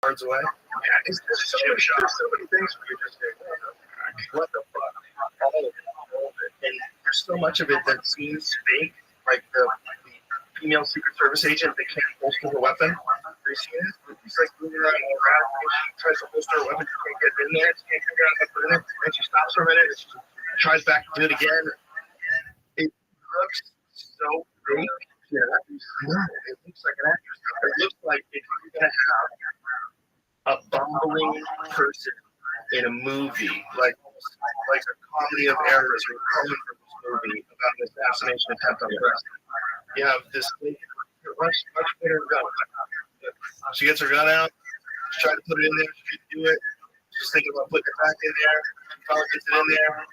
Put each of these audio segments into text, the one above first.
yards away. Yeah, there's so many things where you just say, what the fuck? All of it. And there's so much of it that seems fake, like the female Secret Service agent that can't holster her weapon. Have you seen it? She's like moving around all around, and she tries to holster her weapon, she can't get in there, she can't figure out how to put it in there, and she stops for a minute, and she tries back to do it again. It looks so fake. Yeah, it looks like an actress. It looks like if you're going to have a bumbling person in a movie, like a comedy of errors or a coming from this movie about an assassination attempt on the president. You have this lady, much better gun. She gets her gun out, she's trying to put it in there, she can't do it. She's thinking about putting it back in there, she finally gets it in there.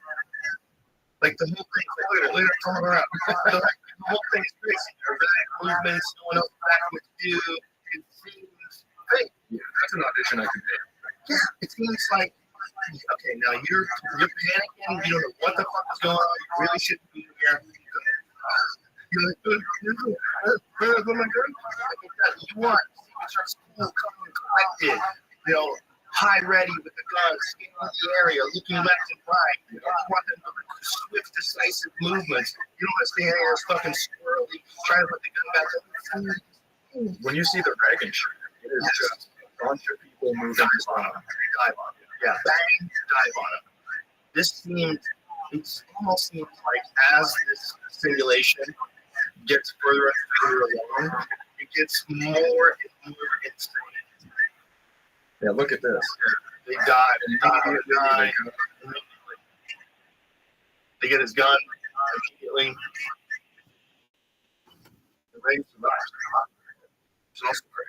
Like the whole thing, look at her turn around. The whole thing is crazy. Dramatic movements, no one knows exactly what to do. It seems fake. Yeah, that's an audition I can make. Yeah, it seems like, okay, now you're panicking, you don't know what the fuck is going on, you really shouldn't be here. You're like, oh my God. You want Secret Service cool, calm, and collected, you know, high ready with the gun, scanning the area, looking left and right. You want them to do swift, decisive movements. You don't want to stand there fucking squirrely, trying to put the gun back up. When you see the Reagan shooting, it is just a bunch of people moving on them. Dive on it. Yeah, bang, dive on it. It almost seems like as this simulation gets further and further along, it gets more and more insane. Yeah, look at this. They dive and dive. They get his gun immediately. The Reagan survives. It's also great.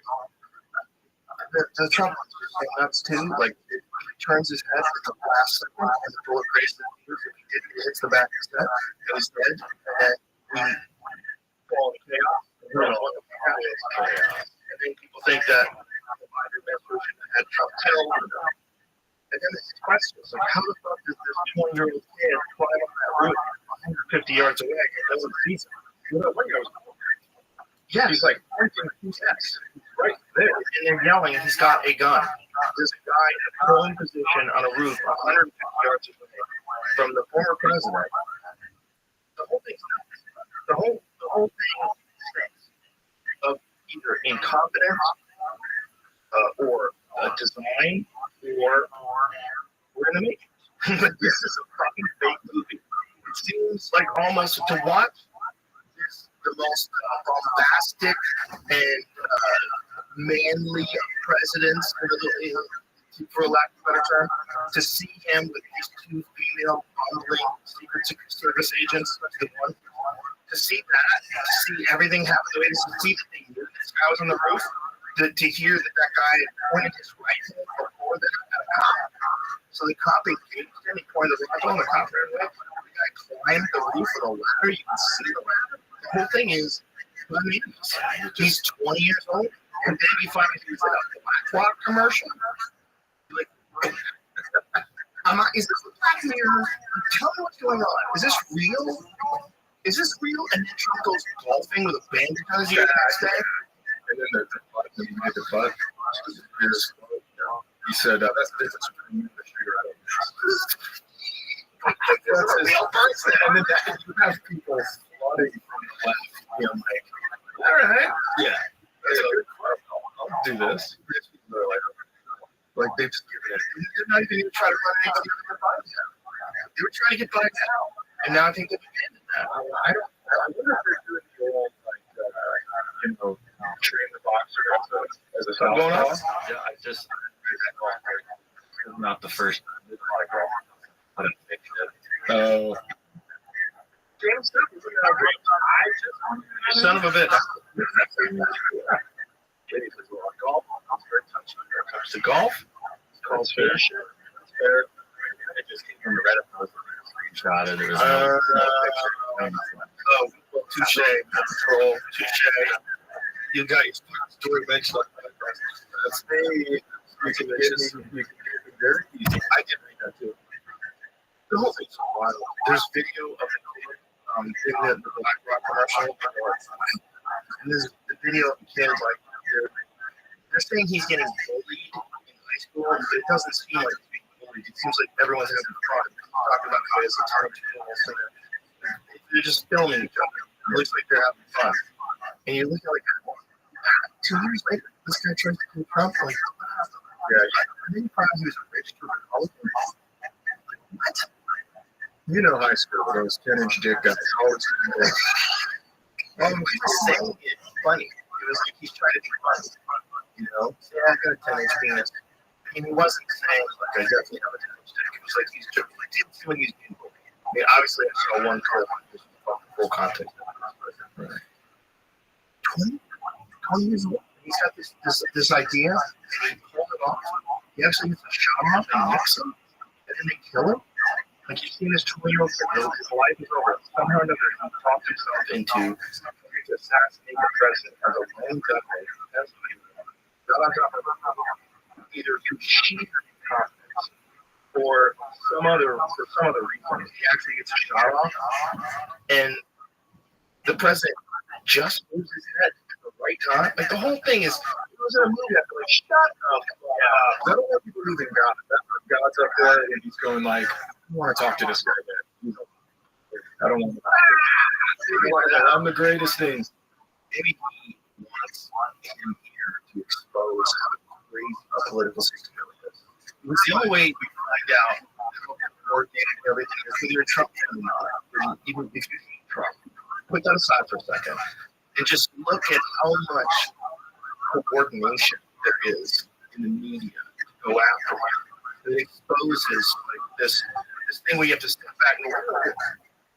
The Trump is nuts too. Like it turns his head at the last second, and the bullet grazes his ears. If he hits the back of his head, and he's dead. And then we fall into chaos. We don't know what the fuck is. And then people think that the Biden administration had Trump killed. And then there's these questions like, how the fuck does this 20-year-old kid climb on that roof 150 yards away and doesn't see something? Yeah, he's like pointing two steps. He's right there. And they're yelling, and he's got a gun. There's a guy in a prone position on a roof 150 yards away from the former president. The whole thing's nuts. The whole thing stinks of either incompetence or design or we're in the matrix. Like, this is a fucking fake movie. It seems like almost to watch the most bombastic and manly of presidents, for lack of a better term, to see him with these two female bumbling Secret Service agents, to see that, to see everything happen the way it is, to see that they knew this guy was on the roof, to hear that guy pointed his rifle before that at a cop. So the cop engaged him, he pointed the rifle, and the cop ran away. The guy climbed the roof with a ladder, you can see the ladder. The whole thing is, he's 20 years old, and then you find out he was in a BlackRock commercial. Like, is this a Black Mirror? Tell me what's going on. Is this real? Is this real? And then Trump goes golfing with a bandage on his ear the next day. And then the butt, when he made the butt, he said, that's the difference between the shooter. I don't know. That's a real person. And then you have people flooding from the left. You know, like, all right. Yeah. That's a good car. I'll do this. Like, they've just given it. They're not even going to try to run anything to their bodies out. They were trying to get by now. And now I think they've abandoned that. I wonder if they're doing the old, like, train the boxer as a I'm going softball. off? Yeah, I just not the first. I didn't think that. Oh. James Stubb was looking at great. Son of a bitch. Golf. Touch the golf. Calls fair shit. That's fair. It just came from the Reddit post. Shot it. Touche. Troll. Touche. You got your story mentioned. That's me. You can get me very easy. I did read that too. The whole thing's so wild. There's video of the kid in the BlackRock commercial. And there's the video of the kid, like, they're saying he's getting bullied it doesn't seem like it's being bullied. It seems like everyone's having fun. Talking about how it's a ton of people. They're just filming each other. It looks like they're having fun. And you look at like 2 years later, this guy tries to kill Trump. Like, I think probably he was a rich Republican. What? You know, high school, those 10-inch dick guys always. He was saying it funny. It was like he's trying to be funny. You know? Yeah, I got a 10-inch penis. I mean, he wasn't saying, like, I definitely have a 10-inch dick. It was like he's just, like, when he's being bullied. I mean, obviously, I saw one clip, just full context. Right. 20 years old. He's got this idea, and he pulled it off. He actually gets a shot off and nicks him, and then they kill him. Like, you've seen this 20-year-old kid, his life is over. Somehow or another, he talked himself into to assassinate the president as a lone gun. Either through sheer confidence or for some other reason. He actually gets a shot off, and the president just moves his head at the right time. Like, the whole thing is, it was in a movie. I feel like, shut up. I don't want people losing God. God's up there and he's going like, I want to talk to this guy, man. I don't want to. I'm the greatest thing. Maybe he wants him here to expose how crazy our political system really is. It's the only way we find out how coordinated everything is, whether you're Trump or not, even if you hate Trump. Put that aside for a second and just look at how much coordination there is in the media to go after him. It exposes like this thing where you have to step back and go,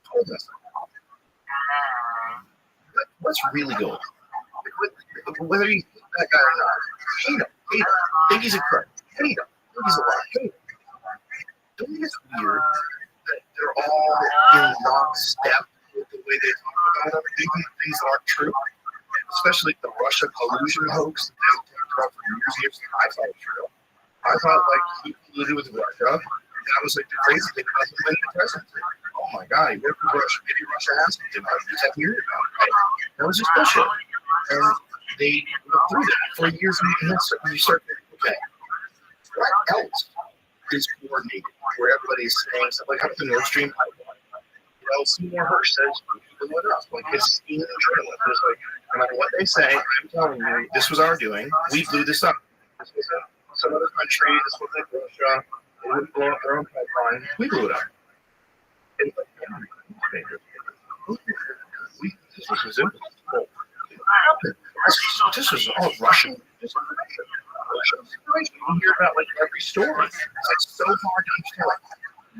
hold us. What's really going on? Like, whether you hate that guy or not, hate him, think he's a crook, hate him, think he's a liar, hate him. Don't you think it's weird that they're all in lockstep with the way they talk about even things that aren't true? Especially the Russia collusion hoax that they've talked about for years. I thought it was true. I thought like he colluded with Russia. That was like the crazy thing about him winning the presidency. Oh my God, he worked with Russia. Maybe Russia has something. I just have heard about it. Right? That was just bullshit. And they went through that for years. And then you start thinking, okay, what else is coordinated where everybody is saying stuff like, how about the Nord Stream pipeline? You know, Seymour Hersh says we blew it up. Like his esteemed journalist was like, no matter what they say, I'm telling you, this was our doing. We blew this up. This was some other country. This was like Russia. They wouldn't blow up their own pipeline. We blew it up. And like, this was impossible. This was all Russian. Russian situation. You hear about like every story. It's so hard to understand. Like,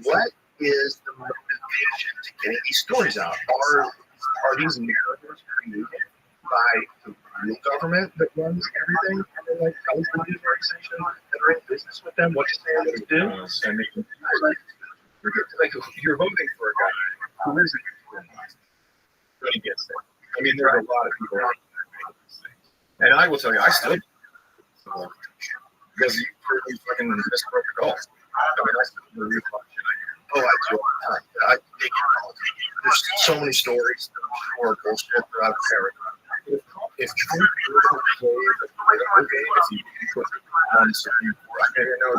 what is the motivation to getting these stories out? Are these narratives created by the real government that runs everything? And then like those news organizations that are in business with them, what to say and what to do? And like you're voting for a guy who isn't when he gets there. I mean, there are a lot of people out there making these things. And I will tell you, I still because you fucking misbroke the goal. I mean, I still do I do all the time. I think there's so many stories that are bullshit that I don't care. If Trump were to play the political game, if you put on something, I know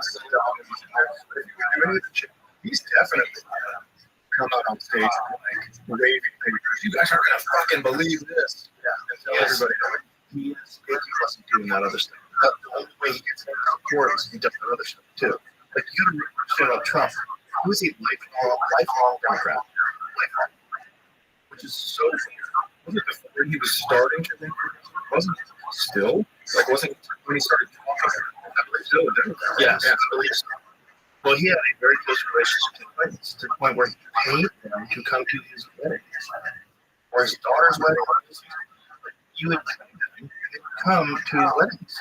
it's he's definitely come out on stage and like waving papers. You guys aren't gonna fucking believe this. Yeah, and tell everybody he is. He wasn't doing that other stuff. The only way he gets out of court is he does that other stuff too. Like you gotta understand about Trump. Who is he? Lifelong Democrat. Lifelong. Which is so funny. Wasn't it before he was starting to think? Wasn't it still? Like, wasn't it when he started talking? I believe still a Democrat. Yes, yeah. I believe so. Well, he had a very close relationship with Clinton to the point where he paid them to come to his wedding. Or his daughter's wedding. You would pay them to come to weddings,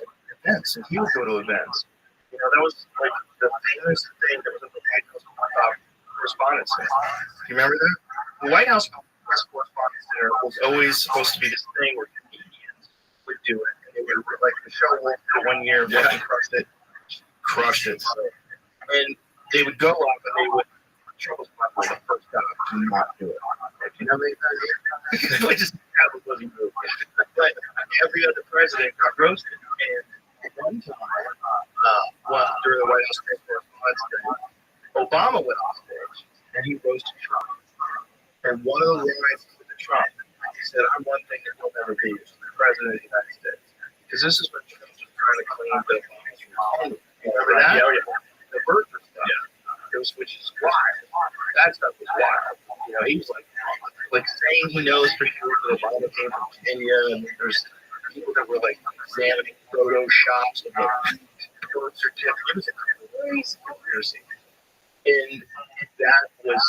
events, and he would go to events. You know, that was like the famous thing that was in the White House correspondence. Do you remember that? The White House press correspondence there was always supposed to be this thing where comedians would do it. And it would, like, the show went for 1 year, fucking crushed it. So, and they would go up and they would trouble the first guy to not do it. Like, you know, they would just have a bloody move. But every other president got roasted. And one time, during the White House Press Correspondence Day, Obama went on stage and he roasted Trump. And one of the lines to the Trump, he said, "I'm one thing that will never be, which is the president of the United States." Because this is when Trump was trying to claim that Obama's from Hollywood. You remember that? Yeah. The birther stuff. Yeah. It was, which is wild. That stuff was wild. You know, he was like saying he knows for sure that Obama came from Kenya, and there's people that were like examining photo shops and the birth certificate. It was a crazy conspiracy. And that was,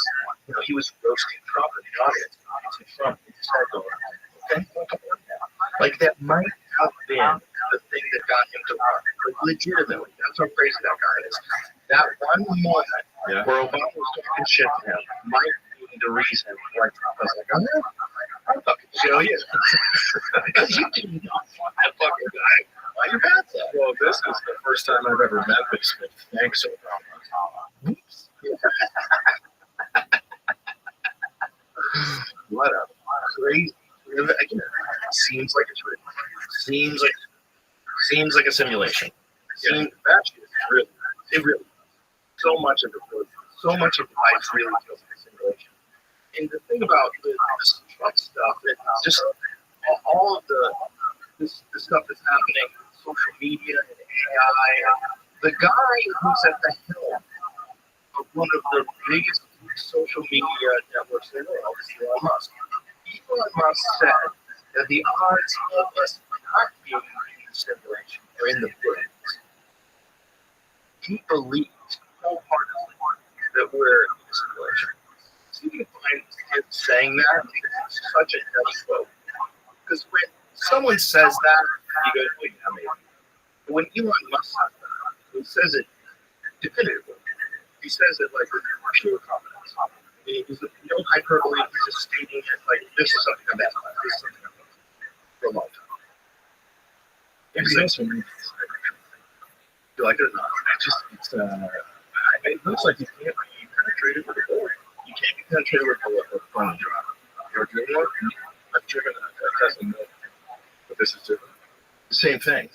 you know, he was roasting Trump in the audience. To Trump, he said, okay, like that might have been the thing that got him to run. Like legitimately, that's how crazy that guy is. That one moment where Obama was talking shit to him might be the reason why Trump was like, oh yeah, I'll fucking show you. Because you do not want that fucking guy. Why you got that? Well, this is the first time I've ever met this man. Thanks, Obama. Oops. What a crazy. Again, seems like it's written. Seems like a simulation. Seems actually it really. So much of life really feels like a simulation. And the thing about this Trump stuff, it's just all of the stuff that's happening with social media and AI. The guy who's at the helm of one of the biggest social media networks in the world is Elon Musk. Elon Musk said that the odds of us not being in the simulation are in the billions. He believes wholeheartedly that we're in the simulation. So you can find him saying that because it's such a heavy quote. Because when someone says that, you go, well, yeah, maybe. But when Elon Musk says that, he says it definitively. He says it like with pure confidence. He's no hyperbole. He's just stating it like this is something I'm at. This is something I'm at for a long time. You like it or not? It looks like you can't be penetrated with a bullet. You can't be penetrated with a phone drive. You're doing one? I've driven a Tesla, but this is different. The same thing.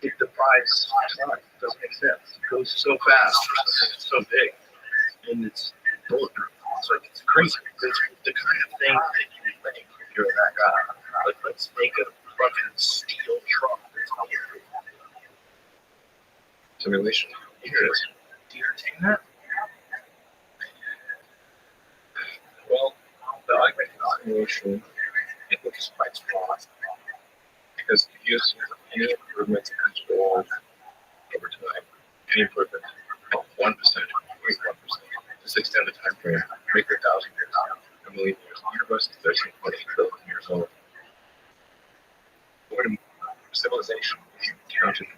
It defies time. It doesn't make sense. It goes so fast for something that's so big, and it's bulletproof. So it's crazy. It's the kind of thing that you think if you're that guy. Like, let's make a fucking steel truck that's bulletproof. Simulation. Here it is. Do you entertain that? Well, the argument simulation, it looks quite strong. Because if you assume any improvements in control over time, any improvement of 1%, 0.1%, just extend the time frame, make it 1,000 years, a million years. The universe is 13.8 billion years old. When civilization is counted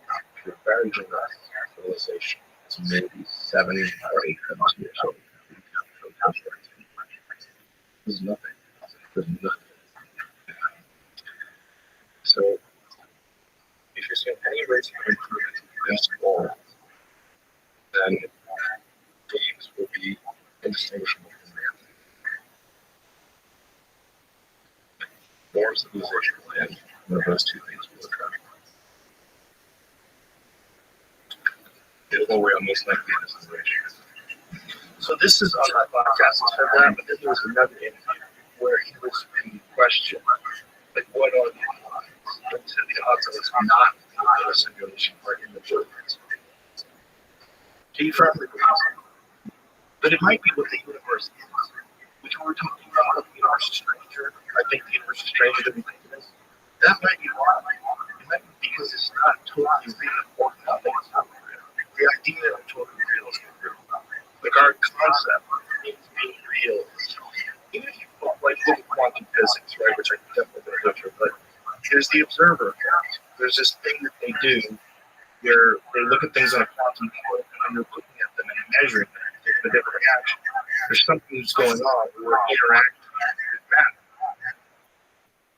to a very young civilization, it's maybe 7 or 8 thousand years old. This is nothing. This is nothing. So, if you're seeing any rates of improvement in this world, then games will be indistinguishable from reality. More civilization will end. One of those two things will occur. It will weigh most likely in this situation. So this is on my podcast. I said that, but then there was another interview where he was being questioned, like, what are the odds? And he said the odds of us not in a simulation are in the billions. He firmly believes it. But it might be what the universe is. Which we were talking about with the universe is stranger. I think the universe is stranger than we think it is. That might be why. It might be because it's not totally real or nothing is totally real. The idea of totally real is not real. Like our concept of being real is even if you like look at quantum physics, right, which I definitely going to go through, but there's the observer effect. There's this thing that they do where they look at things on a quantum level and when they're looking at them and measuring them, taking a different reaction. There's something that's going on where we're interacting with matter.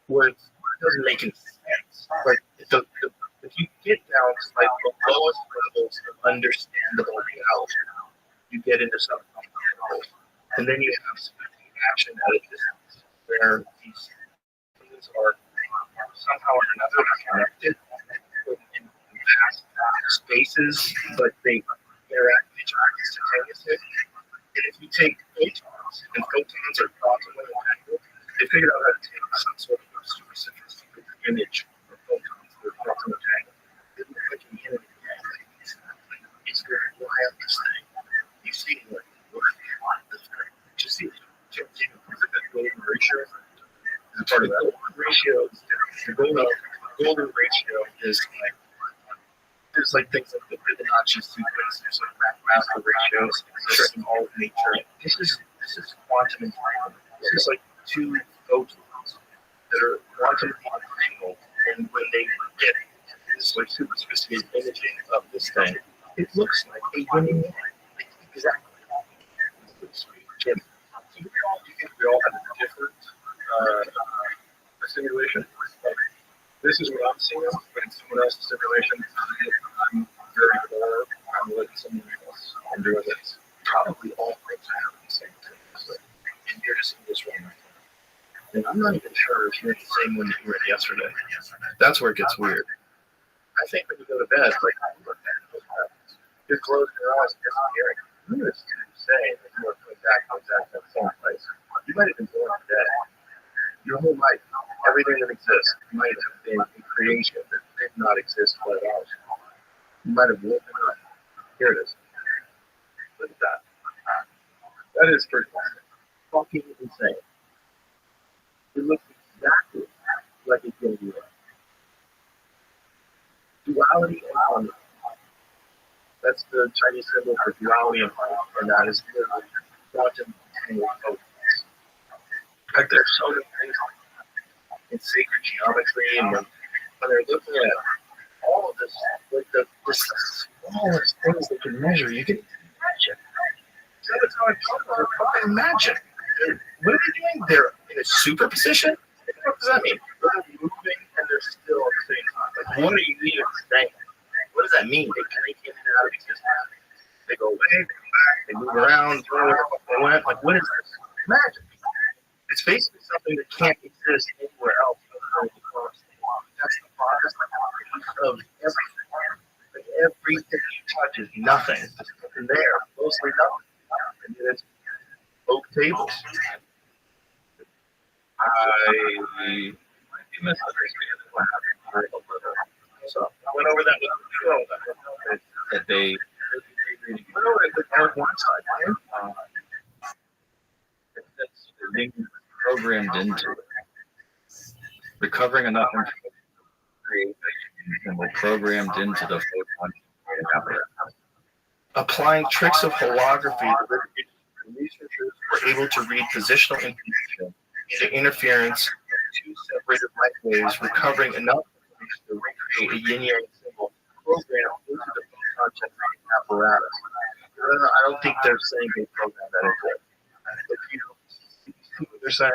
Where it doesn't make any sense. Like if you get down to like the lowest levels of understandable reality, you get into something else. And then you have action at a distance where these things are somehow or another connected in vast spaces, but they instantaneous hit. And if you take photons, and photons are quantumly entangled, they figured out how to take some sort of super sophisticated image of photons that are quantum entangled. It looks like an enemy. It's very wild, this thing. You see, like, what the frick? Just see, that golden ratio is a part of that. The golden ratio is like, there's like things like the Fibonacci sequence, there's like mathematical ratios exist in all of nature. This is quantum entanglement. This is like two photons that are quantum entangled, and when they get this like super sophisticated imaging of this thing, it looks like a winning line. Exactly. Jim, do you think we all have a different simulation? This is what I'm seeing, but in someone else's simulation, I'm very bored. I'm letting someone else. I'm doing this. Probably all things are the same thing. And you're just in this one. And I'm not even sure if you're in the same one that you were in yesterday. That's where it gets weird. I think when you go to bed, like, you're closing your eyes and disappearing. You just say that you are coming back to that same place. You might have been born today. Your whole life, everything that exists might have been a creation that did not exist at all. You might have woken up. Here it is. Look at that. That is pretty fucking insane. It looks exactly like it's going to be. Duality and harmony. That's the Chinese symbol for duality and harmony, and that is the quantum entangled photons. In fact, there's so many things in sacred geometry, and when they're looking at all of this, like the smallest things they can measure, you can imagine. So that's how I talk about fucking magic. What are they doing? They're in a superposition? What does that mean? They're moving and they're still at the same time. Like, what are you even saying? What does that mean? They connect in and out of existence. They go away, they come back, they move around, they went. Like, what is this? Magic. It's basically something that can't exist anywhere else other than the cross. That's the process of everything. Like, everything you touch is nothing. There's nothing there, mostly nothing. And then it's oak tables. I might be misunderstanding what happened a little. So I went over that with the show. That they went over it with Eric Rothschild. they're being programmed into it. Recovering enough information to create a symbol programmed into the photon apparatus. Applying tricks of holography, the researchers were able to read positional information into interference of two separated light waves, recovering enough information to recreate a yin-yang symbol programmed into the photon generating apparatus. I don't think they're saying they programmed that into it. If you see what they're saying,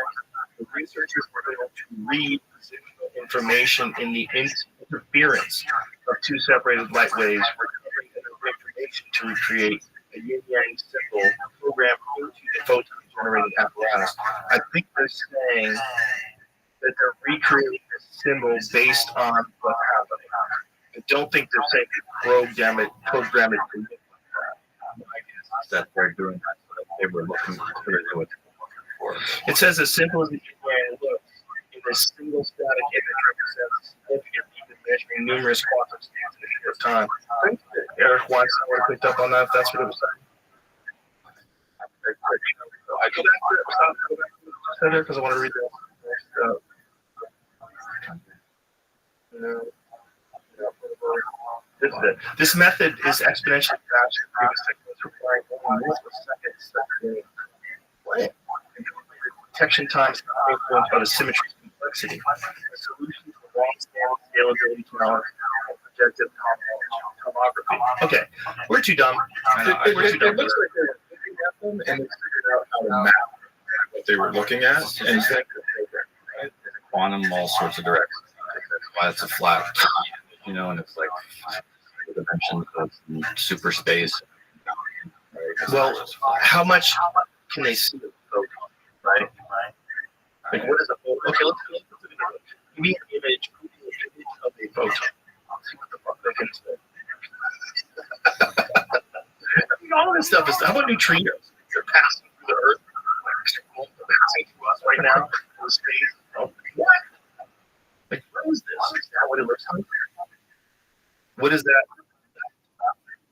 the researchers were able to read positional information in the interference of two separated light waves, recovering enough information to recreate a yin-yang symbol programmed into the photon generating apparatus. I think they're saying that they're recreating this symbol based on what's happening. I don't think they're saying they program it to look like that. My guess is that they're doing that so that they were looking to what for. It says as simple as the yin-yang looks, in this single static image represents significant even measuring numerous quantum states in a short time. I think that Eric Weinstein would have picked up on that if that's what it was saying. I go back to it because I want to read that. This method is exponentially faster than previous techniques, requiring only multiple seconds. What? Detection times are influenced by the symmetry and complexity. The solution to long-standing scalability challenge and projective tomography. Okay, we're too dumb. It looks like they were looking at them and they figured out how to map what they were looking at. And Right? Quantum, all sorts of directions. That's why it's a flat, and it's like the dimensions of super space. Well, how much can they see of the photon, right? Like, what is a photon? Okay, let's look at the image. Give me an image of a photon. Let's see what the fuck they can say. All this of stuff is, how about neutrinos? They're passing through the Earth, like, passing through us right now in space. Oh, what? Like, what is this? Is that what it looks like? What is that?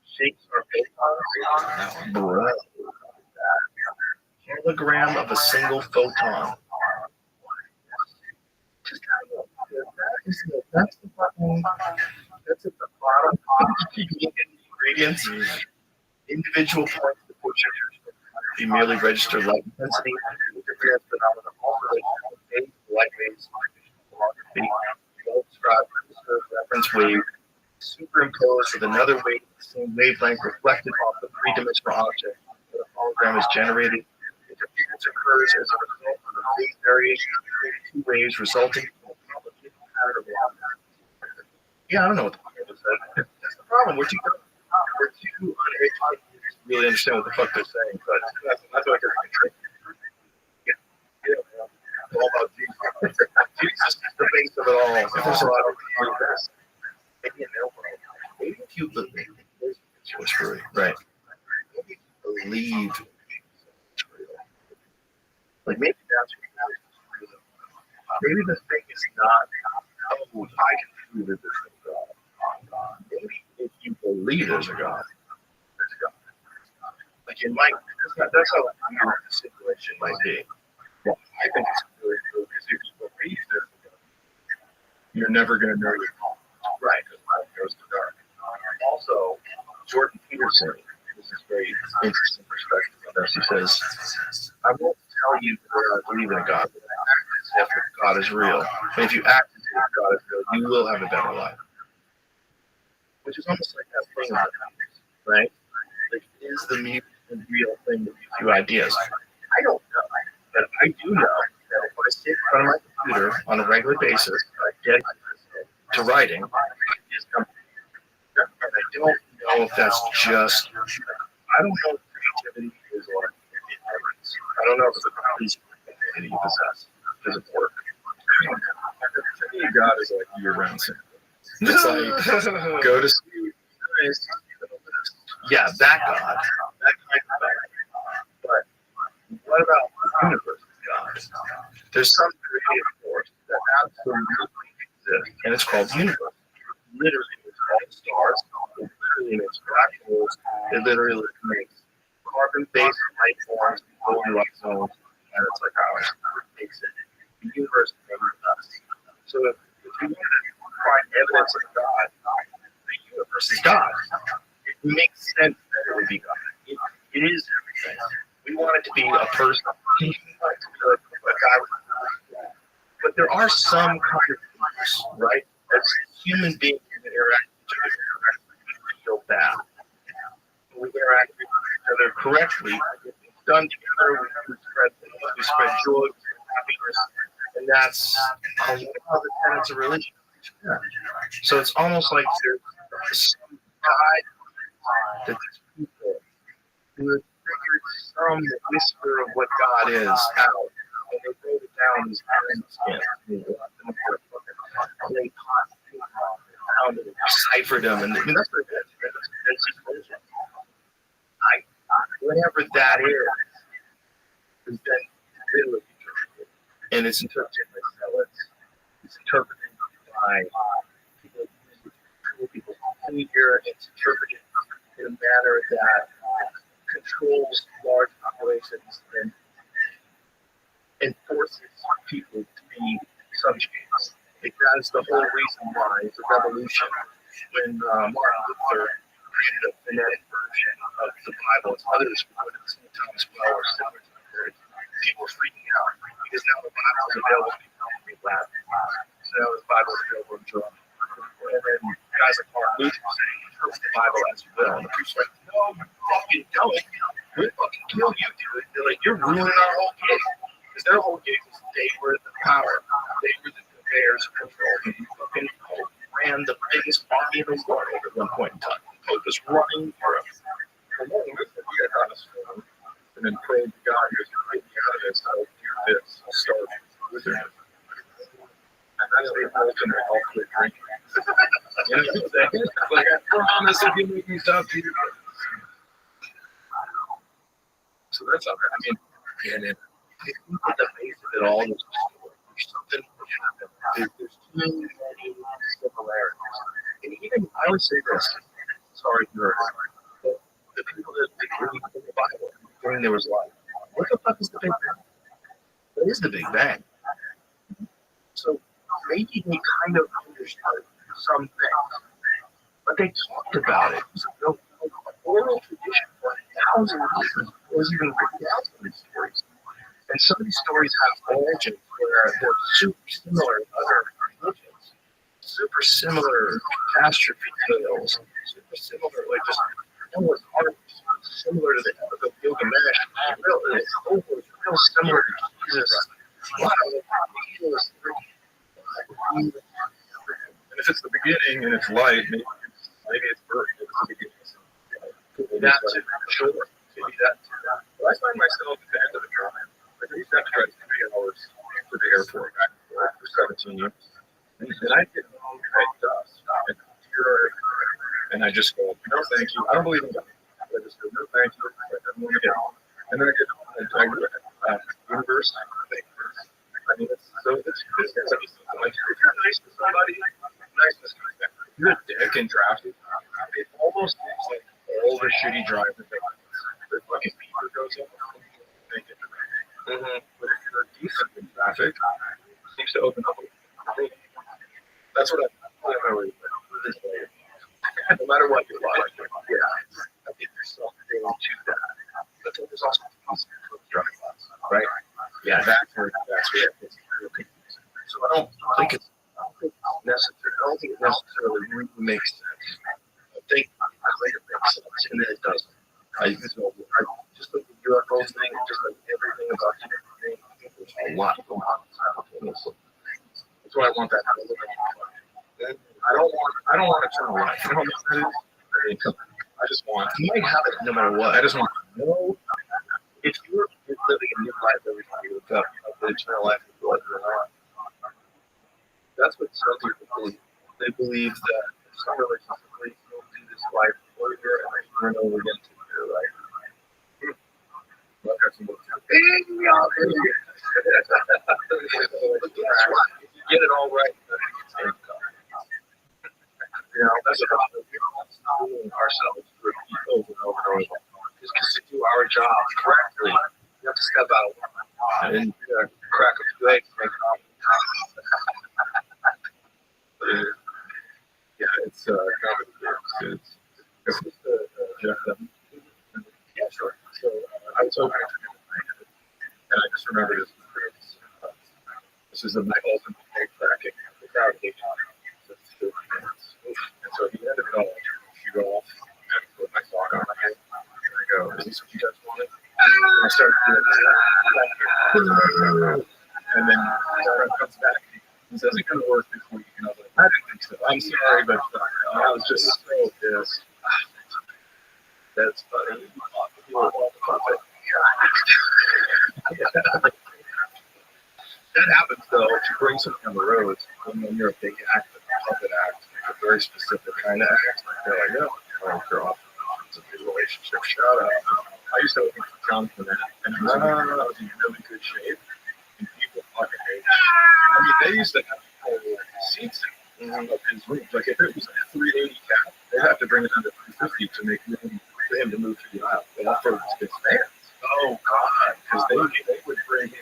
Shapes or photons? Bro. Hologram of a single photon. That's the button. That's at the bottom. You can get ingredients. Individual points of the picture be merely registered light intensity. Interference phenomenon also phase, light waves, photography, well-described reference wave superimposed with another wave of the same wavelength reflected off the three-dimensional object where the hologram is generated. Interference occurs as a result of the phase variation between two waves resulting from a complicated pattern of light. Yeah, I don't know what the fuck I just said. That's the problem. We're too uneducated to really understand what the fuck they're saying, but that's what I can. It's all about Jesus. Jesus is the base of it all. There's a lot of context. Maybe if you believe, right? Maybe if you believe, like maybe that's what it is. Maybe the thing is not, oh, I can prove that there's a God. Maybe if you believe there's a God, there's a God. Like it might, that's how weird the situation might be. Well, I think it's really true because if you believe there's a God, you're never going to know you're wrong. Right, because light goes to dark. Also, Jordan Peterson, this is very interesting perspective on this. He says, I won't tell you that I believe in a God, but act as if God is real. And if you act as if God is real, you will have a better life. Which is almost like that thing of the music, right? Like, is the music a real thing that gives you ideas? I don't know. But I do know that if I sit in front of my computer on a regular basis, I get to writing, ideas come. And I don't know if that's just, I don't know if creativity is like ignorance. I don't know if it's a creativity you possess. Does it work? To me, God is like year-round symptom. It's like, go to sleep. Yeah, that God. That kind of God. But what about the universe of God? There's some creative force that absolutely exists, and it's called the universe. Literally, it's called stars. It literally makes black holes. It literally makes carbon-based life forms in Goldilocks zones, and it's like ours. It makes it. The universe made us. So if you want to find evidence of God, the universe is God. It makes sense that it would be God. It is everything. We want it to be a person. We want it to be like a guy with, but there are some kind of things, right? As human beings interact with each other, we feel bad. When we interact with each other correctly, if it's done together, we spread joy, happiness, and that's a lot of the tenets of religion. So it's almost like there's some guide that these people who have figured some whisper of what God is out, and they wrote it down as iron skin. And they pounded it, deciphered them, and I mean, that's what it is. That's just religion. Whatever that is then literally interpreted. And it's interpreted by zealots. It's interpreted by people's behavior. It's interpreted in a manner that controls large populations and forces people to be subjugates. Like that is the whole reason why it's a revolution. When Martin Luther created a phonetic version of the Bible, as others would at the same time as well, or similar to it, people were freaking out because now the Bible is available to people in Latin. So now the Bible is available in German. And then guys like Martin Luther saying, interpret the Bible as you will. And the priest's like, no, you fucking don't. We'll fucking kill you, dude. They're like, you're ruining our whole game. Because their whole game was they were the power. They were the bears of control. The fucking Pope ran the biggest army in the world at one point in time. The Pope was running Europe. And then prayed to God, he was going to get me out of this. I will do this. I'll start with her. And that's the ultimate ultimate drinking. You know what I'm saying? Like, I promise if you make me stop, Peter. So that's up there. I mean, and then if you look at the base of it all, there's something that happened. There's too many similarities. And even, I would say this, sorry, the people that believe in the Bible, when there was life, what the fuck is the Big Bang? What is the Big Bang? So maybe they kind of understood some things, but they talked about it. So the oral tradition for thousands of years was even written down some of these stories. And some of these stories have origins where they're super similar to other religions, super similar catastrophe tales, super similar, like just Noah's Ark, similar to the Epic of Gilgamesh. It's real similar to Jesus. Wow, Jesus. And if it's the beginning and it's light, maybe it's birth. It's the beginning. That too, sure. Maybe that too. But I find myself at the end of the drive. Like I used to have to drive 3 hours to the airport back and forth for 17 years. And I get home at dusk and I just go, no, thank you. I don't believe in God. I just go, no, thank you. I don't want to get home. And then I get home and I go to universe. I mean, it's like, if you're nice to somebody, niceness comes back. If you're a dick in traffic, it almost seems like all the shitty drivers the fucking beaver goes up. But if you're decent in traffic, it seems to open up a little. That's what I remember. No matter what you like, yeah, I think there's something to that. But then there's also the driving class, right? Yeah, that's where it's real confusing. So I don't think it's necessary. I don't think it necessarily really makes sense. I think later makes sense, and then it doesn't. I just like the UFO thing, just like everything about the thing, I think there's a lot going on simultaneously. That's why I want that to live in. I don't want eternal life. You know what that is? I just want. You might have it no matter what. I just want to know if you're living a new life every time you wake up, the eternal life is what you're not. That's what some people believe. They believe that some religions believe you'll do this life over and over and over again to your life. Well, that's some books. But guess what? If you get it all right, you know, that's the problem. We're not fooling ourselves to repeat over and over and over. Just because to do our job correctly, you have to step out and crack a few eggs. Yeah, it's comedy. It's Jeff. Yeah, sure. So I was hoping to, and I just remembered his experience. This is my ultimate egg cracking. The crowd came on. And so he ended it all. Shoot off and put my sock on my head. And I go, is this what you guys wanted? And I started doing that. And then Sarah comes back. He says, it's going to work this week. And I was like, I didn't think so. I'm sorry, but I was just so pissed. That's funny. That happens, though, if you bring something on the road, and then you're a big act, a puppet act, a very specific kind of act. They're like, no, you're off. It's a good relationship. Shut up. I used to work for John for that, and I was in really good shape, and people fucking hate it. I mean, they used to have whole seats of his room. Like, if it was a 380 cap, they'd have to bring it down to 350 to make room for him to move to the aisle. They offered his fans. Oh, God. Because they would bring in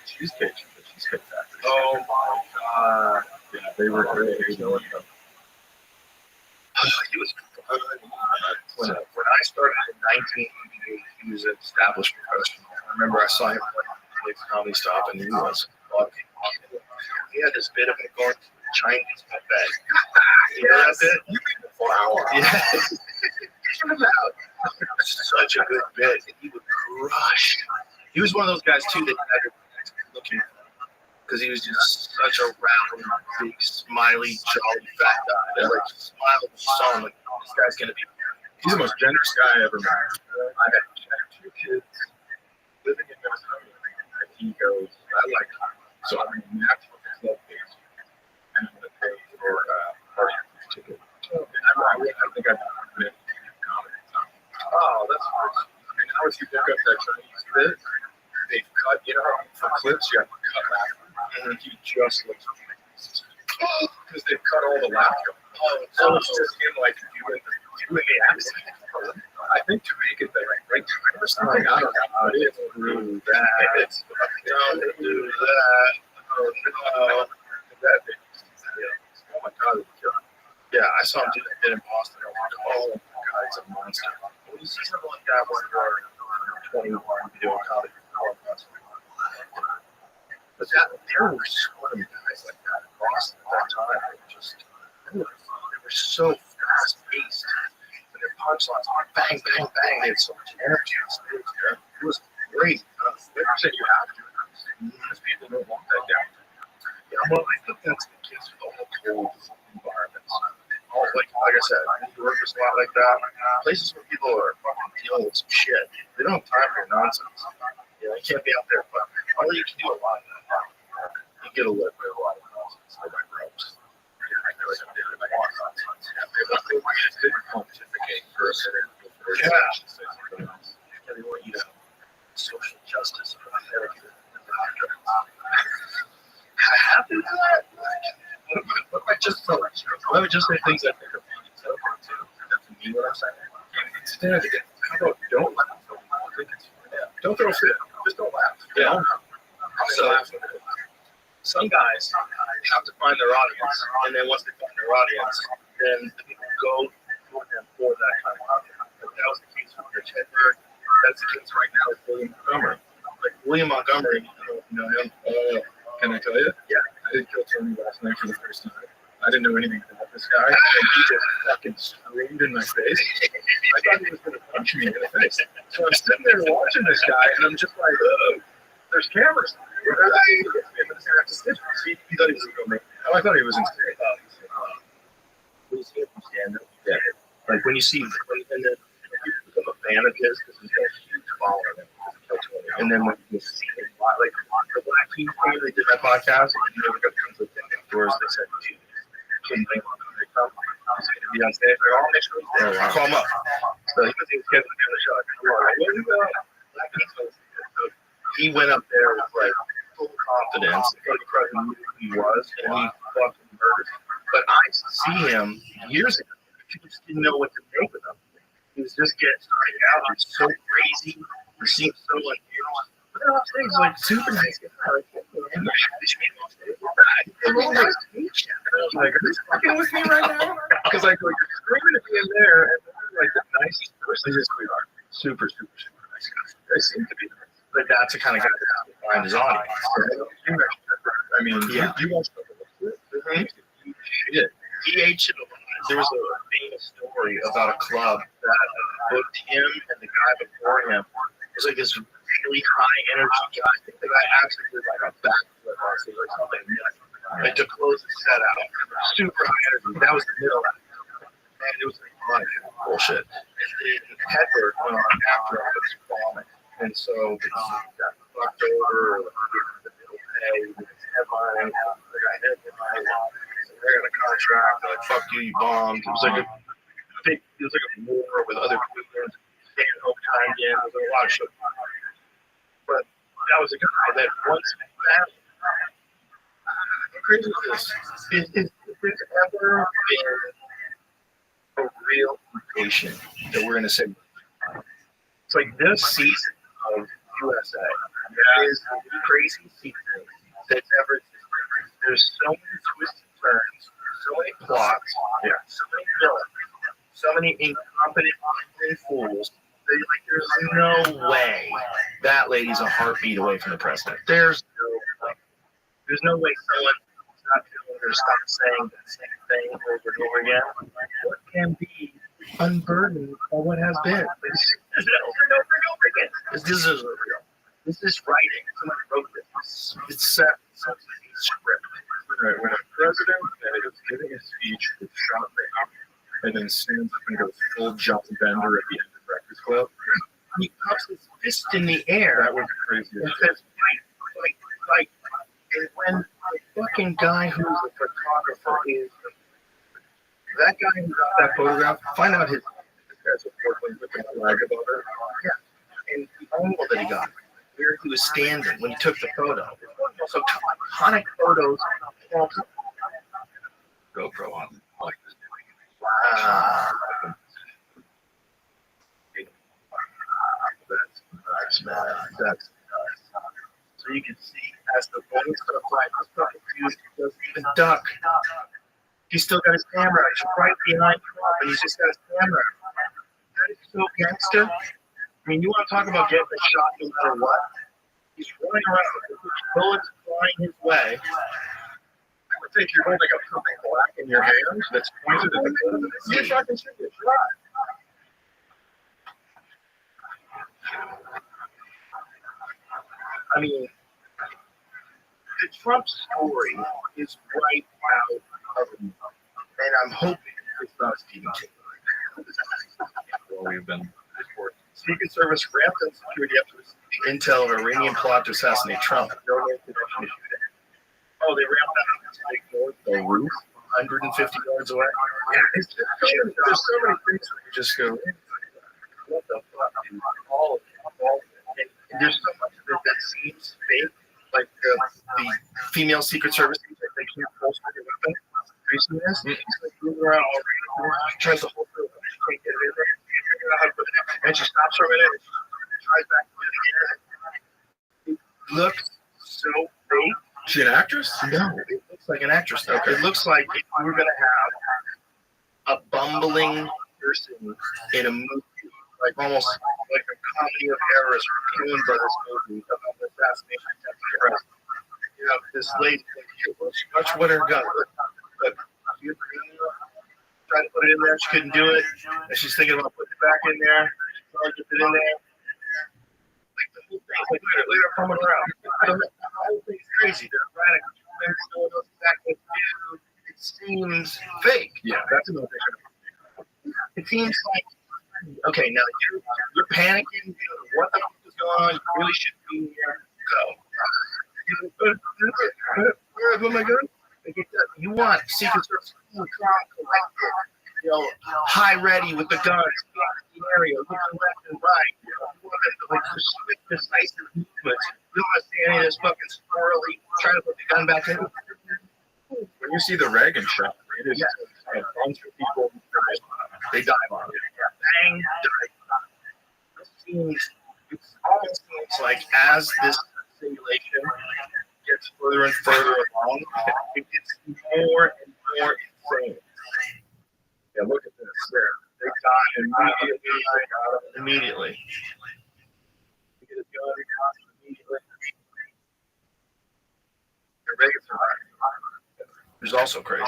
cheesecake from the Cheesecake Factory. Oh, my God. Yeah, they were great. He was fun. When I started in 1988, he was an established professional. I remember I saw him play comedy stop, and he was fucking awesome. He had this bit of a going to the Chinese buffet. You know that bit? You made it for hours. Yeah. Such a good bit. And he would crush. He was one of those guys, too, that everyone looking for. Because he was just such a round, big, smiley, jolly, fat guy. That like smiled and saw him like, this guy's gonna be. He's the most generous guy I ever met. I had 2 kids living in Minnesota, and he goes, I like him. So I'm gonna match with his love page, and I'm gonna pay for party ticket. And I think I met comedy. Oh, that's nice. I mean, how would you pick up that Chinese food? bit, they've cut, for clips, you have to cut laughter. And he just looks because they've cut all the laughter. So it's just him like doing the accent. I think to make it the right time or something. I don't know how it is. Do that. Don't do that. Oh no. That thing. Yeah. Oh my God. Yeah, I saw him do that bit in Boston. I'm like, oh my God, he's a monster. When you see something like that when you're 21, doing comedy podcast. But there were so many guys like that in Boston at that time. They were so fast paced. And their punchlines were bang, bang, bang. They had so much energy on stage there. It was great. Like you said, you have to. Because people don't want that down. Yeah, well, I think that's the case with the whole cold environments. Like I said, New York is a lot like that. Places where people are fucking dealing with some shit. They don't have time for nonsense. You can't be out there, but all you can do a lot of that. You get a little bit of a lot of nonsense. Like my bros. I feel like I'm doing a lot of nonsense. They want you to pontificate for a second. They want you to social justice for America. How do that? What if I just tell you? What if I just say things I think are funny? So that's me what I'm saying. Instead, how about don't laugh? Don't throw a fit. Just don't laugh. Yeah. So, some guys have to find their audience, and then once they find their audience, then the people go for them for that kind of audience. Like that was the case with Rich Hedberg. That's the case right now with William Montgomery. Like William Montgomery, I don't know if you know him. can I tell you? Yeah. I did kill Tony last night for the first time. I didn't know anything about this guy, and he just fucking screamed in my face. I thought he was going to punch me in the face. So I'm sitting there watching this guy, and I'm just like, there's cameras. Where are they? I'm going to have to sit. He thought he was filming. Oh, I thought he was in serious. When you see him stand up, yeah. Like when you see, and then you become a fan of his because he's got a huge following. And then when you see him, like the Black Team thing, they did that podcast, and they got tons of things afterwards. They said, dude, can they come? He's going to be on stage. They're all next week. Call him up. So he was scheduled to do the show. Black Team. So he went up there with like full confidence. Like President knew who he was, and he fucking murdered. But I see him years ago. People just didn't know what to make with him. He was just getting started out. He was so crazy. He seemed so like, but then on stage, like super nice guy. And they should be on stage. They were all nice to meet you. And I was like, are you fucking with me right now? Because like you're screaming at me in there, and they're like the nicest person. They just are super, super, super nice guys. They seem to be. But that's the kind of guy that has to find his audience. I mean, Yeah. you watched it. Shit. He ate shit alive. There was a famous story about a club that booked him and the guy before him. It was like this really high energy guy. I think the guy actually did like a backflip on stage or something. Like to close the set out. Super high energy. That was the middle of it. And it was like a lot of bullshit. And then Hedberg went on after all this bombing. And so he got fucked over, the middle pay, his headline, the guy headline. They're in a contract, they're like, fuck you, you bombed. It was like a war with other people. Staying home time again. There was a lot of shit. But that was a guy that once that how crazy is this? Is this ever been a real invitation that we're gonna say? It's like this season of USA is the crazy season that's ever existed. There's so many twists and turns, so many plots, so many villains, so many incompetent fools. There's no way that lady's a heartbeat away from the president. There's no way someone's not feeling her stop saying the same thing over and over again. What can be unburdened by what has been? Over and over again. This isn't real. This is writing. Someone wrote this. It's set. It's a script. Right, when a president is giving a speech with shot down and then stands up and goes full John Bender at the end of Breakfast Club, He puts his fist in the air. that was the craziest. And says, fight. And when the fucking guy who's a photographer is, that guy who got that photograph, find out his guy's a Portland with the flag above it. Yeah. And the angle that he got, was standing when he took the photo. It's one of the most iconic photos of all time. GoPro on. Like this. Wow. That's nice, man. That's nice. So you can see as the bullets go flying, he's so confused, he doesn't even duck. He's still got his camera. He's right behind Trump, and he's just got his camera. That is so gangster. I mean, you want to talk about getting a shot no matter what? He's running around with bullets flying his way. I would think you're holding a something black in your hands that's pointed at the gun. You fucking should get shot. I mean, the Trump story is right out of him, and I'm hoping it's not Stephen King. Well, we've been reporting. Secret Service ramped security after receiving intel of Iranian plot to assassinate Trump. No information issued. Oh, they ramped up until they ignored the roof 150 yards away. Yeah, there's so many things that you just go, what the fuck? Dude? All of it. And there's so much of it that seems fake. Like the female Secret Service, they can't holster their weapon. Have you seen this? She's like moving around all around. She tries to holster it, but she can't get it in there. She can't figure out how to put it in. And she stops for a minute and she tries back to it again. It looks so fake. Is she an actress? No, it looks like an actress. Okay. It looks like if we were going to have a bumbling person in a movie, like almost like a comedy of errors or Coen Brothers movie about the assassination attempt on the president. You have this lady, watch what her gun. But trying to put it in there, she couldn't do it, and she's thinking about putting it back in there. She probably gets it in there. Like the whole thing, like look at her coming around. The whole thing's crazy. They're erratic. No one knows exactly what to do. It seems fake. Yeah, that's another thing. It seems like, okay, now you're panicking. You know, what the fuck is going on? You really should be here. Go. Where am I going? You want Secret Service cool, calm, collected, you know, high ready with the guns, scenario, looking left and right. You want like swift, decisive movements. You don't want to see any of this fucking squirrely trying to put the gun back in. When you see the Reagan shot, it is a bunch of people. They dive on it. Bang, die. It almost seems like as this simulation gets further and further along, it gets more and more insane. Yeah, look at this. There, they die immediately. They get his gun immediately. The Reagan is also crazy.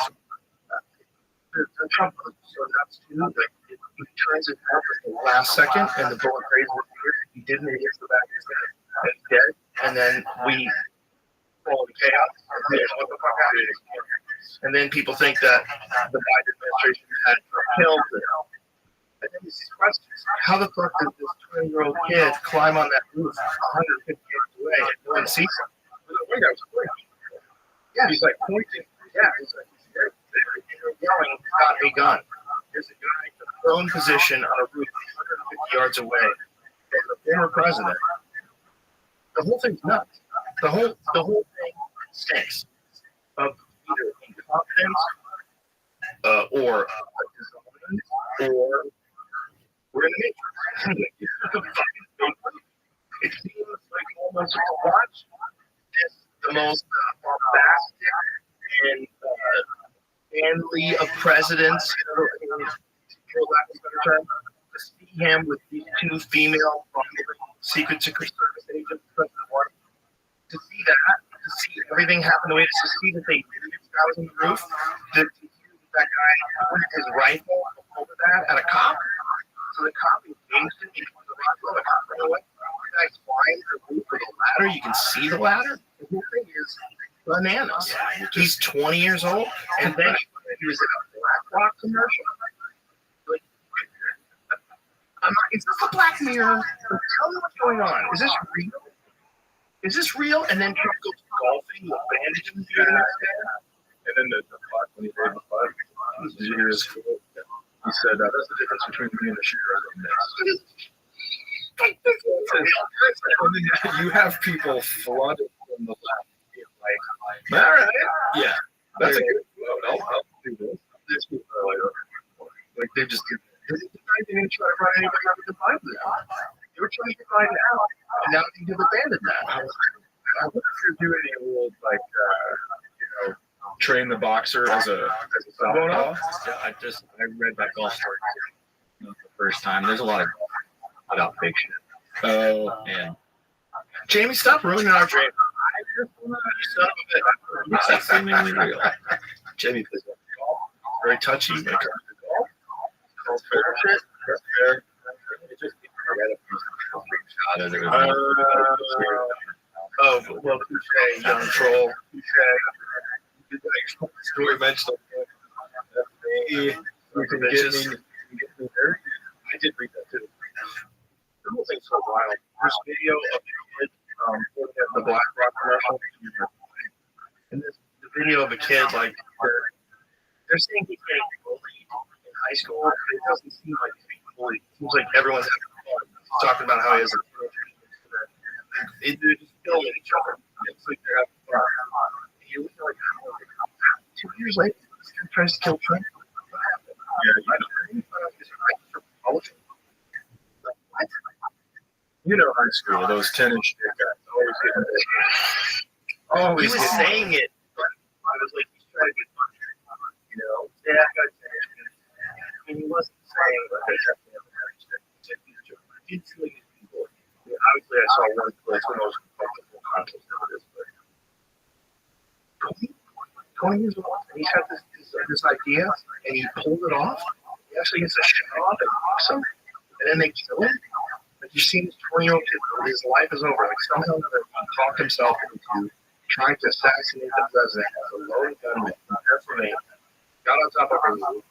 The Trump was so nuts too that he turns his head at the last second, and the bullet grazes his ear. He didn't hit the back of his head. And he's dead. And then we fall in chaos. What the fuck happened? And then people think that the Biden administration had killed him. And then these questions: how the fuck did this 20-year-old kid climb on that roof 150 yards away and no one sees him? Yeah, he's like pointing. Yeah, he's like yelling, got a gun. There's a guy in a prone position on a roof 150 yards away. And the former president. The whole thing's nuts. The whole thing stinks of either incompetence or design or we're in the matrix. It seems like almost to watch this the most bombastic and manly of presidents, for lack of a better term, to see him with these two female Secret Service agents, to see that, to see everything happen the way it is, to see that they knew this guy was on the roof, to hear that guy pointed his rifle over that at a cop. So the cop engaged him, he put the rifle, the cop ran away. The guy's flying the roof with a ladder, you can see the ladder. The whole thing is bananas. He's 20 years old, and then he was in a BlackRock commercial. Like, is this a Black Mirror? Tell me what's going on. Is this real? Is this real? And then Trump goes golfing with bandages in the next day. And then the clock, when he gave the flag, he said, that's the difference between me and the shooter. I don't miss. Like, this is real. then you have people flooded from the left. Like, all right, yeah, that's a good vote. I'll do this. There's people that are like they just did. They didn't try to run anybody out of the Bible. They were trying to find out, and now they've abandoned that. I wonder if you're doing any old like train the boxer as a softball. Yeah, I read that golf story the first time. There's a lot of about big shit. Oh, And Jamie, stop ruining our dream. it's seemingly real. Jamie plays golf. Very touchy. Like golf. Fair. Oh, well, touche, young troll. Touche. Story mentioned. I did read that too. The whole thing's so wild. There's video of a kid looking at the Black Rock commercial. And this the video of a kid like they're saying he's getting bullied in high school. But it doesn't seem like he's being bullied. It seems like everyone's having fun. He's talking about how he has a they're just filming each other. It's like they're having fun. And you look like 2 years later, this guy tries to kill Trump. You know, high school, those tennis guys always getting He was saying it, but I was like, he's trying to get funny. You know? Yeah, I got tennis. And he wasn't saying, like, I definitely have a tennis stick. He did see like his people. Obviously, I saw one place when I was comfortable contest of this, but 20 years old, and he's got this idea, and he pulled it off. He actually gets a shot off and knocks him, and then they kill him. Like you see this 20-year-old kid, his life is over. Like somehow he talked himself into trying to assassinate the president as a lone gunman, information, got on top of him,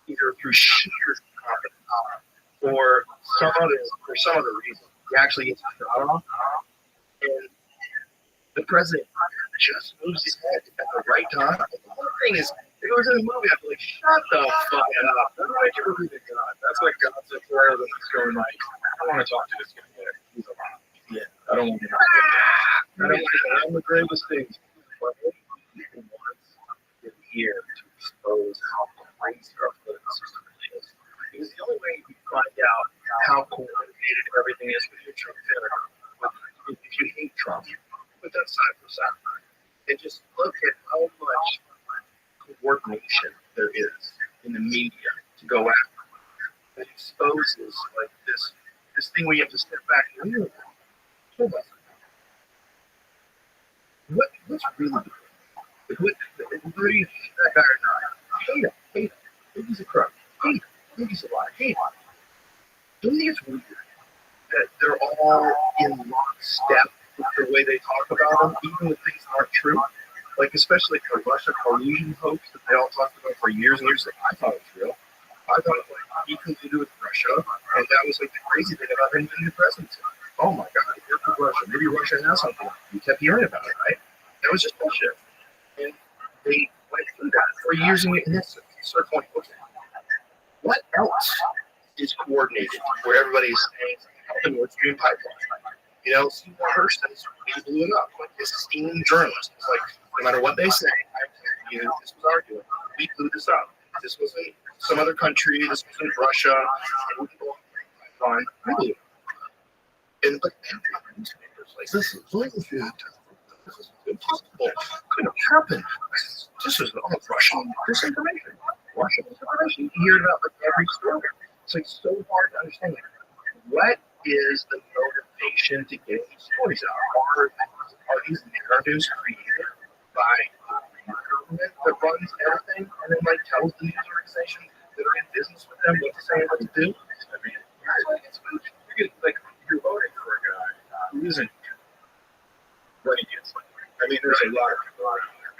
either through sheer confidence or some other reason. He actually gets a shot off, and the president just moves his head at the right time. And the whole thing is, if it was in a movie, I'd be like, shut the fuck up. That's why you believe in God. That's like God's like rather than going like, I don't want to talk to this guy yet. He's alive. Yeah. I don't want to talk to him. I'm the greatest things. But people want in here to expose how crazy our political system is. Because the only way you can find out how coordinated everything is with your Trump if you hate Trump, put that side for side. And just look at how much coordination there is in the media to go after. That exposes like this thing where you have to step back and look. Hold on. What's really good? Whether you hate that guy or not, hate him. Think he's a crook. Hate him. Think he's a liar. Hate him. Don't you think it's weird that they're all in lockstep with the way they talk about him, even when things aren't true? Like, especially the Russia collusion hoax that they all talked about for years and years. Like, I thought it was real. I thought it was like equal to do with Russia, and that was like the crazy thing about him being the presidency. Oh my God, you're from Russia. Maybe Russia has something. You kept hearing about it, right? That was just bullshit. And they went through that for years and years. Circling. What else is coordinated where everybody's saying the Nord Stream pipeline? You know, Seymour Hurston blew it up. Like this esteemed journalist. It's like, no matter what they say, this was our doing. We blew this up. This wasn't some other country. This wasn't Russia. And we fine. We blew it. And but newspapers like this is bullshit. This is impossible. Couldn't happen. This is all Russian disinformation. Russian disinformation. You hear about like every story. It's like so hard to understand. What is the motivation to get these stories out? Are these narratives created by the government that runs everything and then like tells the news organizations that are in business with them what to say and what to do? I mean, it's like you're voting for a guy who isn't what he is. I mean, there's a lot of people out there.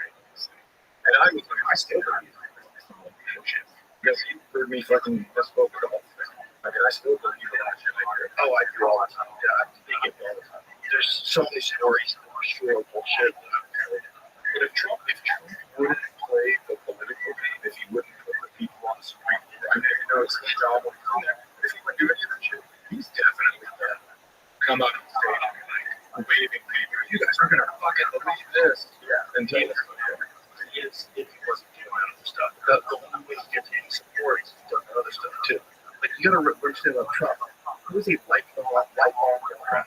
And I still believe bullshit. Because you heard me fucking spoke at all. I mean, I still believe in that shit. I do all the time. Yeah, I think it all the time. There's so many stories that are sure bullshit that I'm telling. But if Trump wouldn't play the political game, if he wouldn't put the people on the street, I mean, you know, it's his job when he's in there. If he would do any of that shit, he's definitely going to come out and say, waving paper. You guys are gonna fucking believe this. Yeah. And he is if he wasn't doing that other stuff. The only way he gets any support is he's done that other stuff too. Like you gotta understand about Trump. Who is a lifelong Democrat?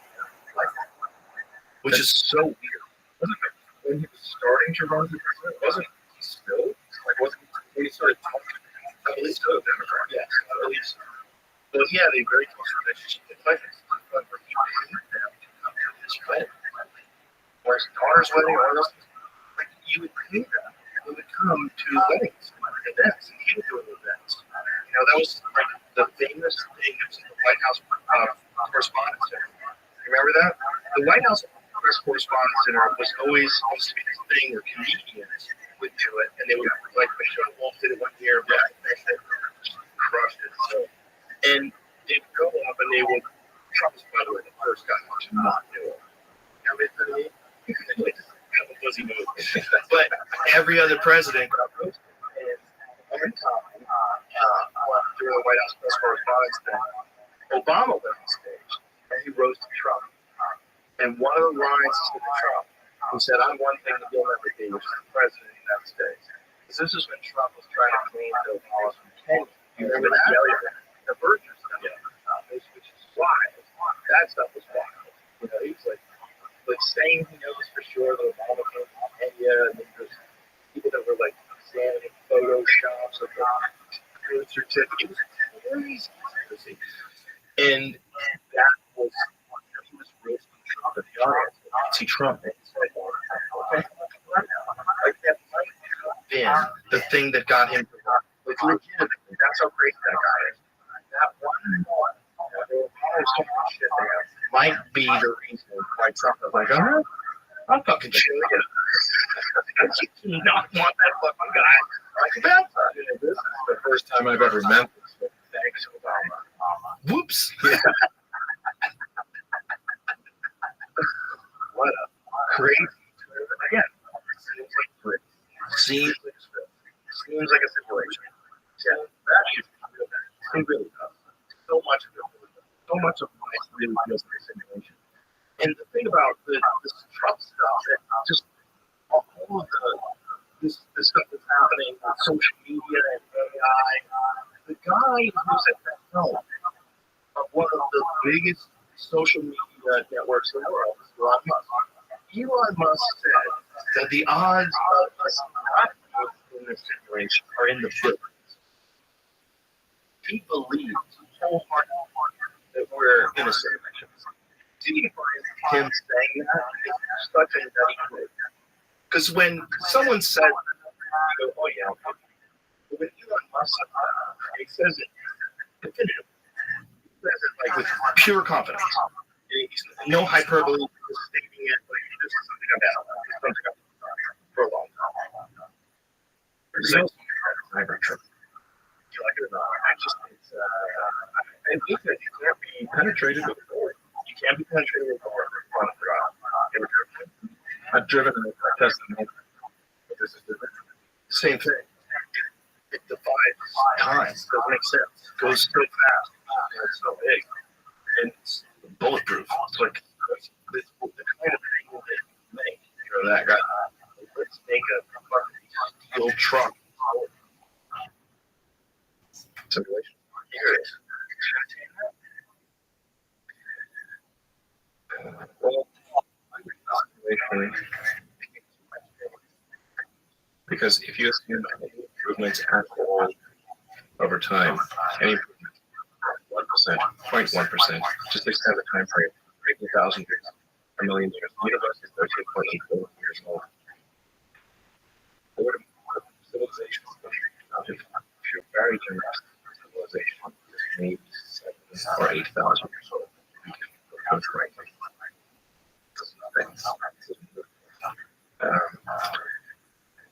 Which is so weird. Wasn't it when he was starting to run for president? Wasn't he still? Like wasn't he when he started talking? I believe still a Democrat. Yes, I believe so. Well, he had a very close relationship with Clinton. Where he paid them to come to his wedding. Or his daughter's wedding, or else, like, you would pay them. They would come to weddings and events, and he would do events. You know, that was like the famous thing that was in the White House Correspondence Center. You remember that? The White House Press Correspondence Center was always supposed to be this thing where comedians would do it, and they would, like Michelle Wolf did it one year, but they crushed it. So, and they would go up and they would, Trump was, by the way, the first guy to not do it. You know what I mean? But every other president got roasted. And every time during the White House press correspondence thing, Obama went on stage and he roasted Trump. And one of the lines is to Trump, who said, "I'm one thing that you'll never be, which is the president of the United States." Because this is when Trump was trying to clean Bill Wallace from Kenya. You remember that? The virgin stuff, which is wild. That stuff was wild. You know, he was like saying he knows for sure that Obama came from Kenya, and then there's people that were like examining photoshops of the birth certificate. It was crazy. And that was, he was roasting Trump at the audience. See Trump, and he said, okay, like that might have been the thing that got him to run. Like legitimately, that's how crazy that guy is. That one, shit there might be the reason why Trump was like, oh, I'm fucking chilling. You do not want that fucking guy like that. This is the first time I've ever met this. Thanks, Obama. Whoops. Yeah. What a crazy. Again, seems like a situation. Yeah, that is real bad. It really does. So much of life really feels like a simulation. And the thing about this Trump stuff, and just all of this stuff that's happening on social media and AI, the guy who's at the helm of one of the biggest social media networks in the world is Elon Musk. Elon Musk said that the odds of us not being in this situation are in the billions. He believes wholeheartedly that we're in a simulation. Do you find him saying that is such a nutty quote? Because when someone says that, you go, oh yeah, okay. But when Elon Musk says that, he says it definitively. He says it like with pure confidence. No hyperbole, just stating it like this is something I've had. This is something I've done for a long time. There's also hybrid trip. You like it or not? I just it's I think that you can't be penetrated with forward. You can't be penetrated with forward. I've driven and I've tested it. But this is different. Same thing. It defies time. Doesn't make sense. It goes so fast. And it's so big. And it's bulletproof. It's like the kind of thing that you make. You know that guy. Let's make a fucking steel truck. Simulation. Here it is. Well, because if you assume any improvements at all over time, any 1%, 0.1%, just extend the time frame, 80,000 years, a million years. The universe is 13.8 billion years old. What civilization if you're very generous, civilization is maybe 7 or 8,000 years old.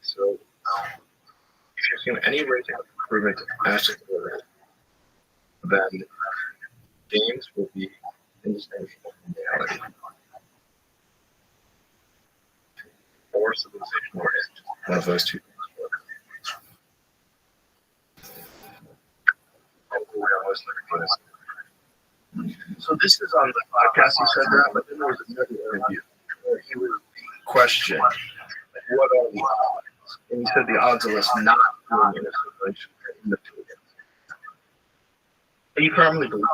So, if you assume any rate of improvement as to the then games will be indistinguishable from reality. Or civilization, or one of those two things. Hopefully, I always learn Guinness. So this is on the podcast. He said that, but then there was another interview where he was being questioned. Like, what are the odds? And he said the odds of us not doing it in the field. And you firmly believe it.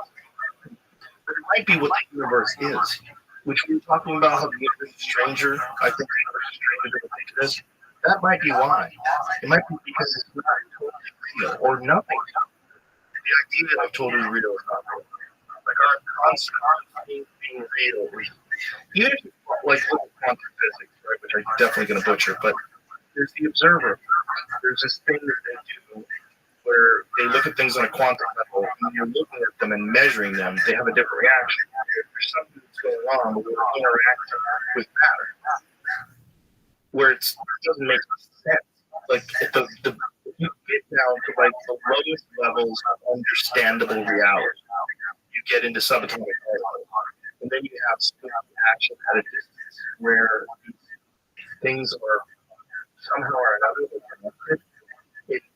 But it might be what the universe is, which we were talking about how the universe is stranger. I think the universe is stranger than we think it is. That might be why. It might be because it's not totally real or nothing. The idea that I've told you is real is not real. Like our constant being real. Even if you like look at quantum physics, right, which I'm definitely going to butcher, but there's the observer. There's this thing that they do where they look at things on a quantum level, and when you're looking at them and measuring them, they have a different reaction. If there's something that's going on, we're interacting with matter, where it doesn't make sense. Like if you get down to like the lowest levels of understandable reality, you get into subatomic particles, and then you have action at a distance where things are somehow or another connected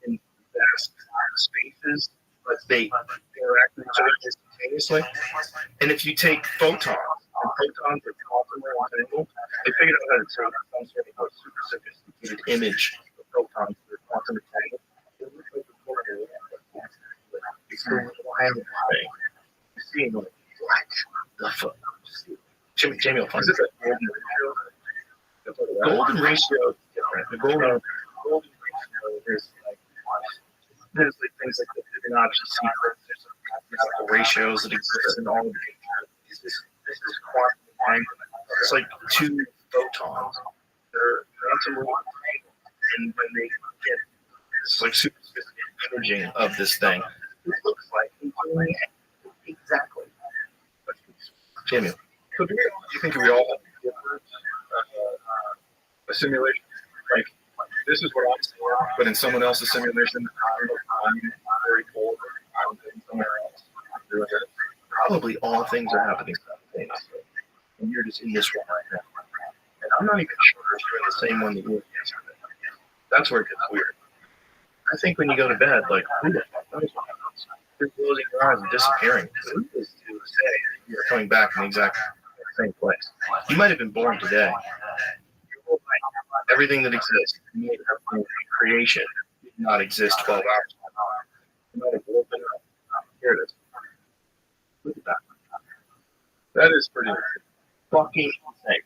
in vast spaces, but they interact with each other instantaneously. And if you take photons, and photons are quantum entangled, they figured out how to take some sort of super sophisticated image of photons that are quantum entangled. It looks like the corner of it's the wild thing. You're seeing like, what the fuck? Jamie will find it. Golden ratio is different. The golden ratio is like there's like things like the Fibonacci sequence. There's mathematical ratios that exist in all of these. This is quantum entanglement. It's like two photons. They're quantum entangled, and when they get this like super sophisticated imaging of this thing, it looks like exactly. Jamie, So do you think we all have different a simulation? Like, this is what I'm seeing, but in someone else's simulation, I'm very cold, I'm doing somewhere else. I'm doing it. probably all things are happening simultaneously, and you're just in this one right now. And I'm not even sure if you're in the same one that you were yesterday. That's where it gets weird. I think when you go to bed, like, who the fuck knows what happens? You're closing your eyes and disappearing. Who is to say you're coming back in the exact same place? You might have been born today. Everything that exists, creation, did not exist 12 hours ago. You might have woken up. Here it is. Look at that. That is pretty Fucking insane.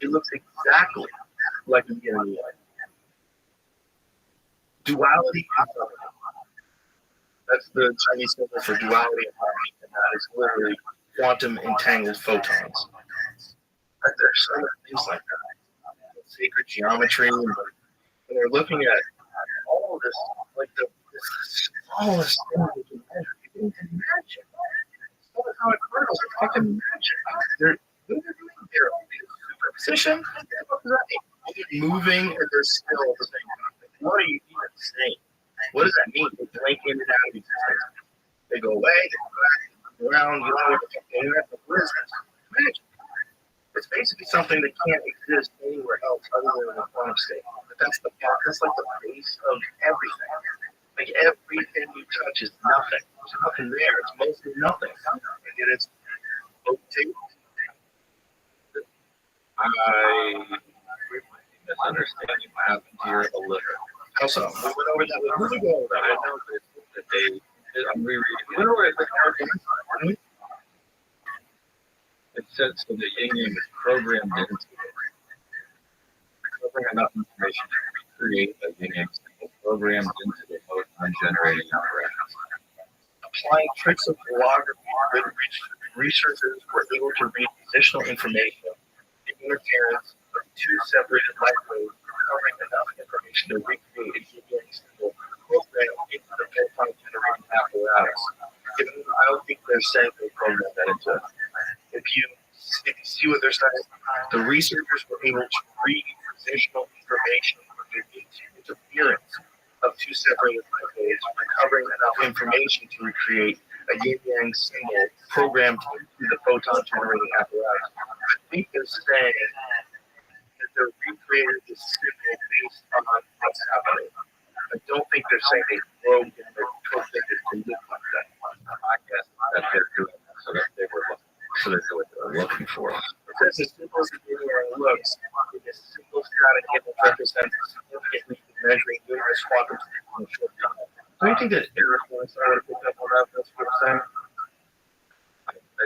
It looks exactly like a yin and yang. Duality is harmony. That's the Chinese symbol for duality and harmony, and that is literally quantum entangled photons. And there's so many things like that. Sacred geometry, and they're looking at all of this, like the smallest thing you can measure. You can imagine. Subatomic particles are fucking magic. They're superposition. What does that mean? They're moving and they're still the same. What are you even saying? What does that mean? They blink in and out of existence. They go away, they go back around, you don't know what the fuck they're doing. What is this? Magic. It's basically something that can't exist anywhere else other than in the quantum state. But that's like the base of everything. Like everything you touch is nothing. There's nothing there. It's mostly nothing. And yet it's okay. I misunderstanding what happened here a little. How so? We went over that. Who we go over that? I know that I'm rereading We went over it. it. It says so the yin yang is programmed into it. Recovering enough information to recreate a yin yang symbol programmed into the photon generating apparatus. Applying tricks of holography, researchers were able to read positional information, the interference of two separated light waves, recovering enough information to recreate a yin yang symbol programmed into the photon generating apparatus. I don't think they're saying they programmed that into it. If you see what they're saying, the researchers were able to read positional information with the interference of two separated light waves, recovering enough information to recreate a yin-yang symbol programmed into the photon generating apparatus. I think they're saying that they're recreating this symbol based on what's happening. I don't think they're saying they broke it or programmed it to look like that. I guess that they're so that they knew what they were looking for. Because as simple as the video looks, this single static image represents a significantly measuring numerous quantum in a short time. Do you think that Eric wants to pick up on that? That's what I'm saying. I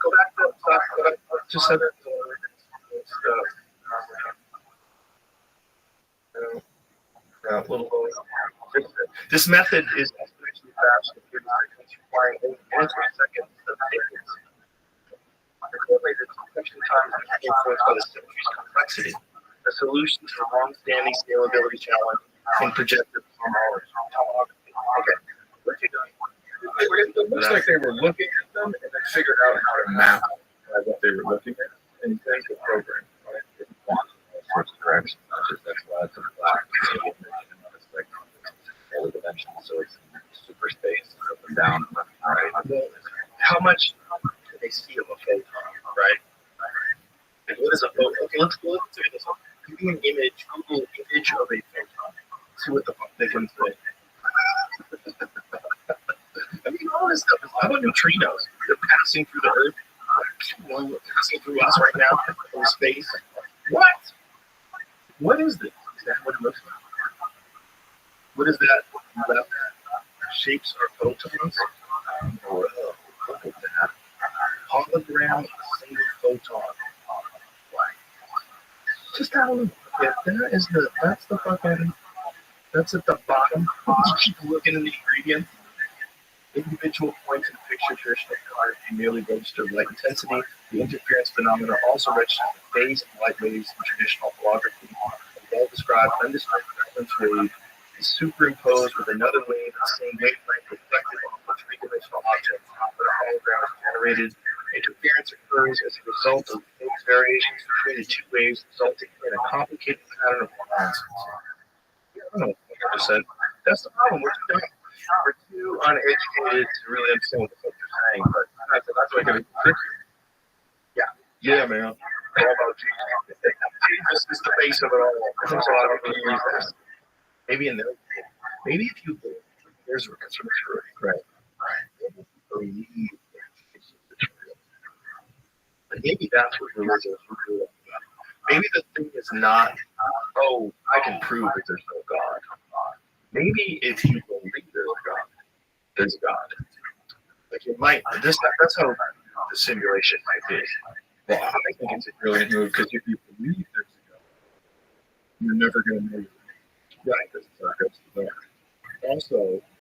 go back to what I just said. This method is exponentially fast, requiring only minutes or seconds of difference. Correlated detection time is influenced by the symmetry's complexity. A solution to a long-standing scalability challenge in projective tomography. Okay, what you doing? It looks like they were looking at them and then figured out how to map what they were looking at and then the program, right? In all sorts of directions, not just X, Y, to the black, it's like all dimensions, so it's super space, up and down, left and right. How much do they see of a photon, right? And what is a photon? Okay, let's do this. Give me an image, Google image of a photon. See what the fuck they can say. I mean, all this stuff. How about neutrinos? They're passing through the Earth. Passing through us right now in space. What? What is this? Is that what it looks like? What is that? That shapes are photons? Or look at that. Hologram of a single photon. Just have a look. Yeah, that's the fucking, that's at the bottom. Keep looking at the ingredients. Individual points in the picture traditional photography merely register light intensity. The interference phenomena also registers the phase of light waves in traditional holography. A well-described, undistinct reference wave is superimposed with another wave of the same wavelength reflected off a three-dimensional object. When a hologram is generated, interference occurs as a result of phase variations between the two waves, resulting in a complicated pattern of lines. I don't know what I just said. That's the problem. We're too uneducated to really understand what the fuck you're saying, but that's what I get. Yeah, man. All about Jesus. Jesus is the base of it all. There's a lot of people use this. Maybe if you believe there's a conservatory, right? Maybe believe Jesus is real. But maybe that's what religion is really about. Maybe the thing is not, oh, I can prove that there's no God. Maybe if you believe there's a God. Like it might. That's how the simulation might be. Well, I think it's a brilliant move because if you believe there's a God, you're never going to know. Right, because it's not good to the dark. Also,